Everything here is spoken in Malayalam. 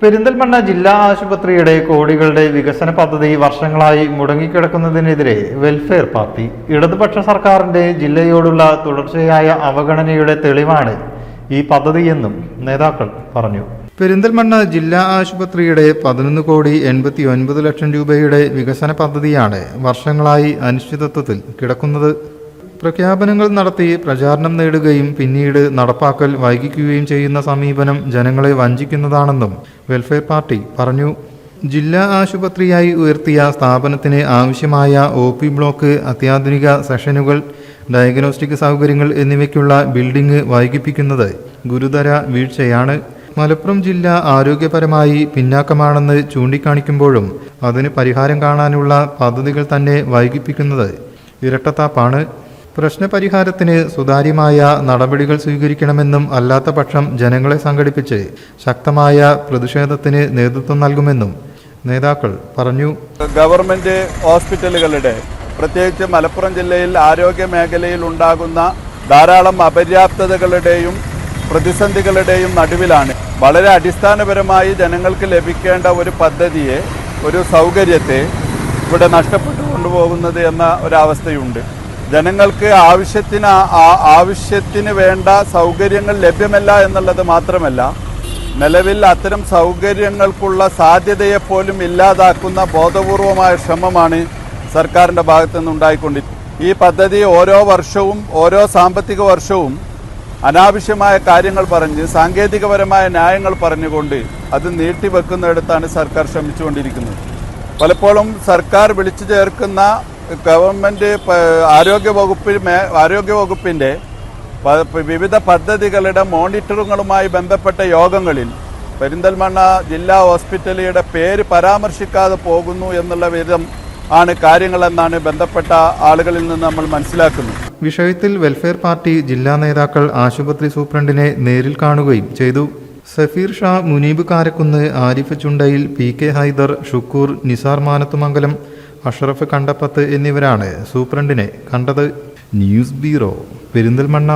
പെരിന്തൽമണ്ണ ജില്ലാ ആശുപത്രിയുടെ കോടികളുടെ വികസന പദ്ധതി വർഷങ്ങളായി മുടങ്ങിക്കിടക്കുന്നതിനെതിരെ വെൽഫെയർ പാർട്ടി ഇടതുപക്ഷ സർക്കാരിന്റെ ജില്ലയോടുള്ള തുടർച്ചയായ അവഗണനയുടെ തെളിവാണ് ഈ പദ്ധതിയെന്നും നേതാക്കൾ പറഞ്ഞു. പെരിന്തൽമണ്ണ ജില്ലാ ആശുപത്രിയുടെ 11,89 ലക്ഷം രൂപയുടെ വികസന പദ്ധതിയാണ് വർഷങ്ങളായി അനിശ്ചിതത്വത്തിൽ കിടക്കുന്നത്. പ്രഖ്യാപനങ്ങൾ നടത്തി പ്രചാരണം നേടുകയും പിന്നീട് നടപ്പാക്കൽ വൈകിക്കുകയും ചെയ്യുന്ന സമീപനം ജനങ്ങളെ വഞ്ചിക്കുന്നതാണെന്നും വെൽഫെയർ പാർട്ടി പറഞ്ഞു. ജില്ലാ ആശുപത്രിയായി ഉയർത്തിയ സ്ഥാപനത്തിന് ആവശ്യമായ OP ബ്ലോക്ക്, അത്യാധുനിക സെഷനുകൾ, ഡയഗ്നോസ്റ്റിക് സൗകര്യങ്ങൾ എന്നിവയ്ക്കുള്ള ബിൽഡിംഗ് വൈകിപ്പിക്കുന്നത് ഗുരുതര വീഴ്ചയാണ്. മലപ്പുറം ജില്ല ആരോഗ്യപരമായി പിന്നാക്കമാണെന്ന് ചൂണ്ടിക്കാണിക്കുമ്പോഴും അതിന് പരിഹാരം കാണാനുള്ള പദ്ധതികൾ തന്നെ വൈകിപ്പിക്കുന്നത് ഇരട്ടത്താപ്പാണ്. പ്രശ്നപരിഹാരത്തിന് സുതാര്യമായ നടപടികൾ സ്വീകരിക്കണമെന്നും അല്ലാത്ത പക്ഷം ജനങ്ങളെ സംഘടിപ്പിച്ച് ശക്തമായ പ്രതിഷേധത്തിന് നേതൃത്വം നൽകുമെന്നും നേതാക്കൾ പറഞ്ഞു. ഗവൺമെന്റ് ഹോസ്പിറ്റലുകളുടെ പ്രത്യേകിച്ച് മലപ്പുറം ജില്ലയിൽ ആരോഗ്യ മേഖലയിൽ ഉണ്ടാകുന്ന ധാരാളം അപര്യാപ്തതകളുടെയും പ്രതിസന്ധികളുടെയും നടുവിലാണ് വളരെ അടിസ്ഥാനപരമായി ജനങ്ങൾക്ക് ലഭിക്കേണ്ട ഒരു പദ്ധതിയെ, ഒരു സൗകര്യത്തെ ഇവിടെ നഷ്ടപ്പെട്ടു കൊണ്ടുപോകുന്നത് എന്ന ഒരവസ്ഥയുണ്ട്. ജനങ്ങൾക്ക് ആവശ്യത്തിന് വേണ്ട സൗകര്യങ്ങൾ ലഭ്യമല്ല എന്നുള്ളത് മാത്രമല്ല, നിലവിൽ അത്തരം സൗകര്യങ്ങൾക്കുള്ള സാധ്യതയെപ്പോലും ഇല്ലാതാക്കുന്ന ബോധപൂർവമായ ശ്രമമാണ് സർക്കാരിൻ്റെ ഭാഗത്തു നിന്നുണ്ടായിക്കൊണ്ടിരിക്കുന്നത്. ഈ പദ്ധതി ഓരോ വർഷവും, ഓരോ സാമ്പത്തിക വർഷവും അനാവശ്യമായ കാര്യങ്ങൾ പറഞ്ഞ്, സാങ്കേതികപരമായ ന്യായങ്ങൾ പറഞ്ഞുകൊണ്ട് അത് നീട്ടിവെക്കുന്നിടത്താണ് സർക്കാർ ശ്രമിച്ചുകൊണ്ടിരിക്കുന്നത്. പലപ്പോഴും സർക്കാർ വിളിച്ചു ചേർക്കുന്ന ഗവൺമെന്റ് ആരോഗ്യവകുപ്പിന്റെ വിവിധ പദ്ധതികളുടെ മോണിറ്ററിങ്ങുകളുമായി ബന്ധപ്പെട്ട യോഗങ്ങളിൽ പെരിന്തൽമണ്ണ ജില്ലാ ഹോസ്പിറ്റലിയുടെ പേര് പരാമർശിക്കാതെ പോകുന്നു എന്നുള്ള വിധം ആണ് കാര്യങ്ങളെന്നാണ് ബന്ധപ്പെട്ട ആളുകളിൽ നിന്ന് നമ്മൾ മനസ്സിലാക്കുന്നത്. വിഷയത്തിൽ വെൽഫെയർ പാർട്ടി ജില്ലാ നേതാക്കൾ ആശുപത്രി സൂപ്രണ്ടിനെ നേരിൽ കാണുകയും ചെയ്തു. സഫീർ ഷാ, മുനീബ് കാരക്കുന്ന്, ആരിഫ് ചുണ്ടയിൽ, PK ഹൈദർ, ഷുക്കൂർ, നിസാർ മാനത്തുമംഗലം, അഷ്റഫ് കണ്ടപ്പത്ത് എന്നിവരാണ് സൂപ്രണ്ടിനെ കണ്ടത്. News bureau, Perinthalmanna.